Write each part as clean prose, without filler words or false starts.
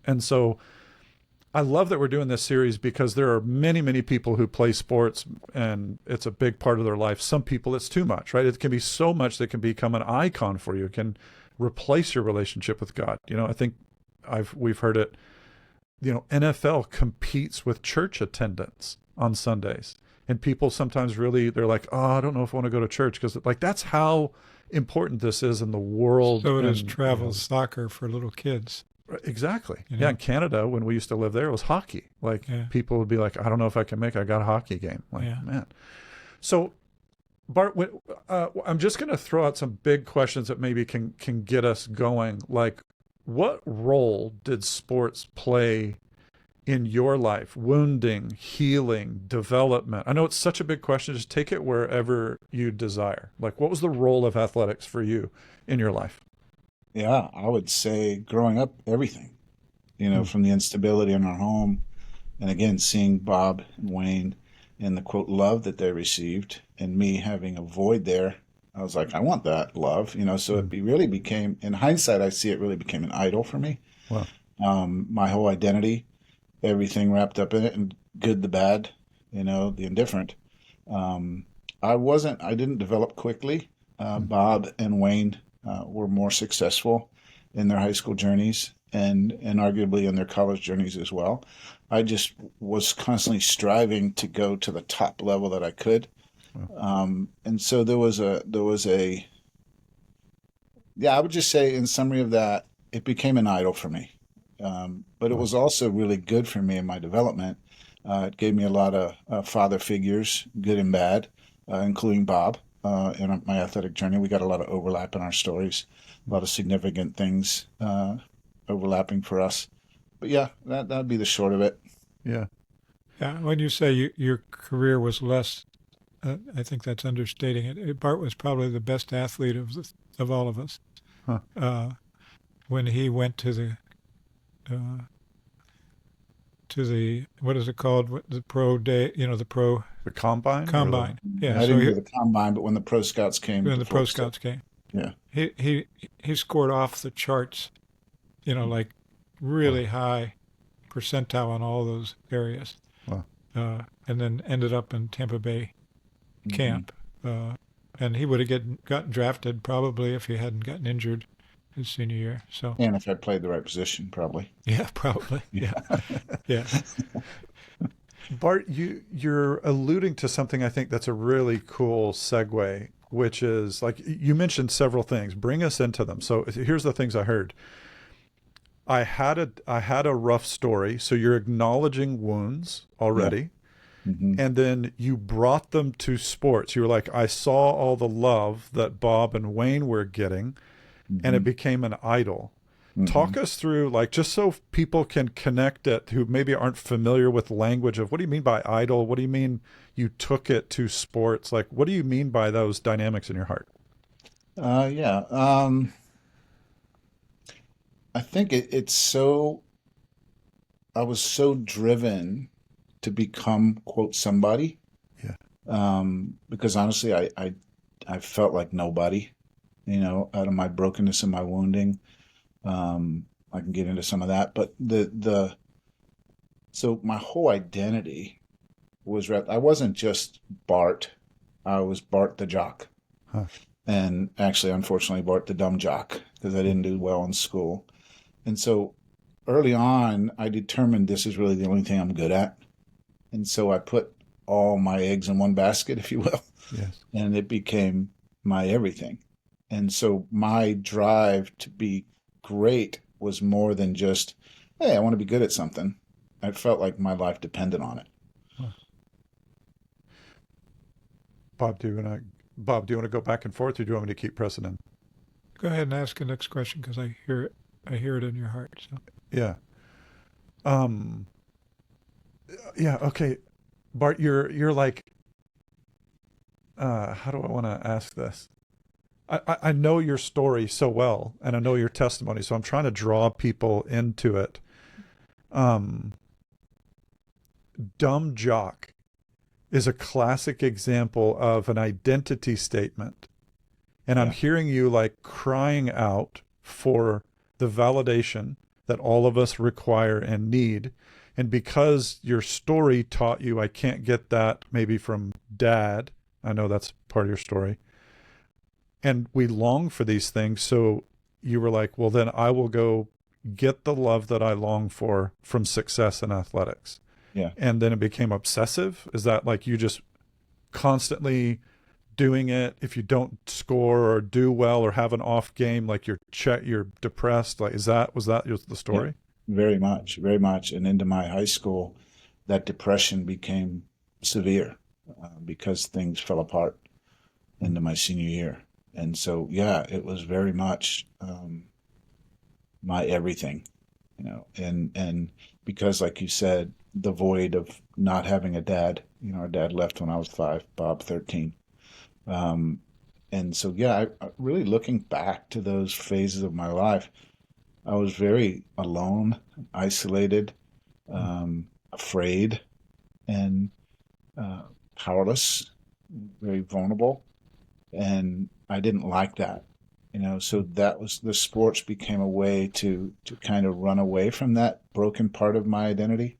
And so I love that we're doing this series because there are many, many people who play sports and it's a big part of their life. Some people it's too much, right? It can be so much that can become an icon for you. It can replace your relationship with God. I think we've heard it, NFL competes with church attendance on Sundays. And people sometimes they're like, oh, I don't know if I want to go to church because that's how important this is in the world. So it is travel soccer for little kids. Exactly. Yeah, in Canada, when we used to live there, it was hockey. People would be like, I don't know if I can make it. I got a hockey game. Man. So, Bart, I'm just going to throw out some big questions that maybe can get us going. Like, what role did sports play in your life? Wounding, healing, development. I know it's such a big question. Just take it wherever you desire. Like, what was the role of athletics for you in your life? Yeah, I would say growing up, everything, from the instability in our home. And again, seeing Bob and Wayne and the quote love that they received and me having a void there. I was like, I want that love, so it really became, in hindsight, I see it really became an idol for me. Wow. My whole identity, everything wrapped up in it, and good, the bad, the indifferent. I didn't develop quickly. Bob and Wayne were more successful in their high school journeys and arguably in their college journeys as well. I just was constantly striving to go to the top level that I could. And so there was a, I would just say in summary of that, it became an idol for me. But it was also really good for me in my development. It gave me a lot of father figures, good and bad, including Bob. In my athletic journey, we got a lot of overlap in our stories, a lot of significant things overlapping for us. But yeah, that'd be the short of it. Yeah. Yeah. When you say your career was less, I think that's understating it. Bart was probably the best athlete of all of us. Huh. When he went to the what is it called? The pro day, The combine? Combine. Yeah. I didn't do the combine, but when the Pro Scouts came. When the Pro Scouts came. Yeah. He scored off the charts, like really high percentile in all those areas. Wow. And then ended up in Tampa Bay camp. And he would have gotten drafted probably if he hadn't gotten injured his senior year. So. And if I played the right position, probably. Yeah, probably. Yeah. Yeah. Bart, you're alluding to something I think that's a really cool segue, which is like you mentioned several things. Bring us into them. So here's the things I heard. I had a rough story, so you're acknowledging wounds already. Yeah. Mm-hmm. And then you brought them to sports. You were like, I saw all the love that Bob and Wayne were getting, and it became an idol. Talk us through, just so people can connect it who maybe aren't familiar with language of what do you mean by idol? What do you mean you took it to sports? What do you mean by those dynamics in your heart? Yeah. I think it's so, I was so driven to become, quote, somebody. Yeah. Because honestly, I felt like nobody, out of my brokenness and my wounding. I can get into some of that, but so my whole identity was I wasn't just Bart. I was Bart the jock. Huh. And actually, unfortunately, Bart the dumb jock, because I didn't do well in school. And so early on, I determined this is really the only thing I'm good at. And so I put all my eggs in one basket, if you will. Yes. And it became my everything. And so my drive to be great was more than just, hey, I want to be good at something. I felt like my life depended on it. Huh. Bob, do you want to go back and forth, or do you want me to keep pressing in? Go ahead and ask the next question because I hear it in your heart. So. Yeah. Yeah. Okay. Bart, you're like, how do I want to ask this? I know your story so well, and I know your testimony, so I'm trying to draw people into it. Dumb jock is a classic example of an identity statement. And I'm hearing you crying out for the validation that all of us require and need. And because your story taught you, I can't get that maybe from dad. I know that's part of your story. And we long for these things. So you were like, well, then I will go get the love that I long for from success in athletics. Yeah. And then it became obsessive. Is that like you just constantly doing it? If you don't score or do well or have an off game, like you're depressed. Like, was that the story? Yeah, very much, very much. And into my high school, that depression became severe because things fell apart into my senior year. And so, yeah, it was very much my everything, and because, like you said, the void of not having a dad. Our dad left when I was 5, Bob 13. And so, yeah, really looking back to those phases of my life, I was very alone, isolated, afraid, and powerless, very vulnerable. And I didn't like that, so that was, the sports became a way to kind of run away from that broken part of my identity.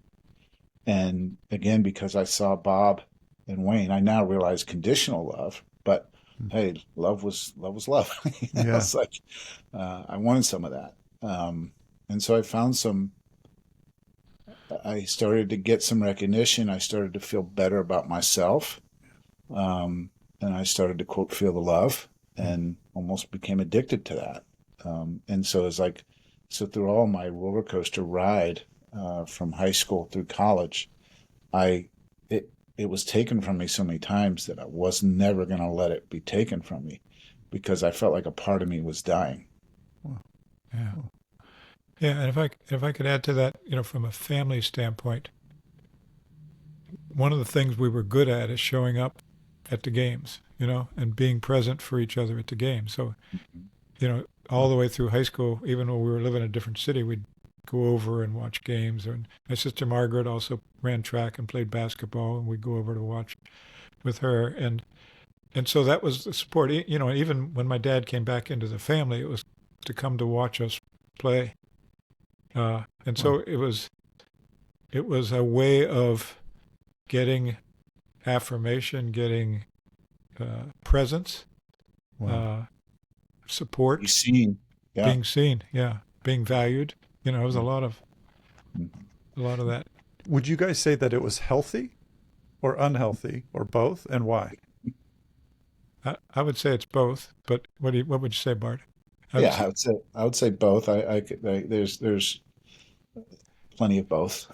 And again, because I saw Bob and Wayne, I now realize conditional love, but hey, love was love. Yeah. It's like, I wanted some of that. And so I started to get some recognition. I started to feel better about myself. And I started to, quote, feel the love, and almost became addicted to that. And so it's like, through all my roller coaster ride, from high school through college, it was taken from me so many times that I was never going to let it be taken from me, because I felt like a part of me was dying. Wow. Yeah. Yeah. And if I could add to that, from a family standpoint, one of the things we were good at is showing up at the games, and being present for each other at the game. So, all the way through high school, even when we were living in a different city, we'd go over and watch games. And my sister Margaret also ran track and played basketball, and we'd go over to watch with her. And so that was the support. Even when my dad came back into the family, it was to come to watch us play. And so it was a way of getting affirmation, getting presence, support, Be seen. Yeah. being seen, being valued. It was a lot of that. Would you guys say that it was healthy or unhealthy or both, and why? I would say it's both, but what would you say, Bart? I would say both. There's plenty of both.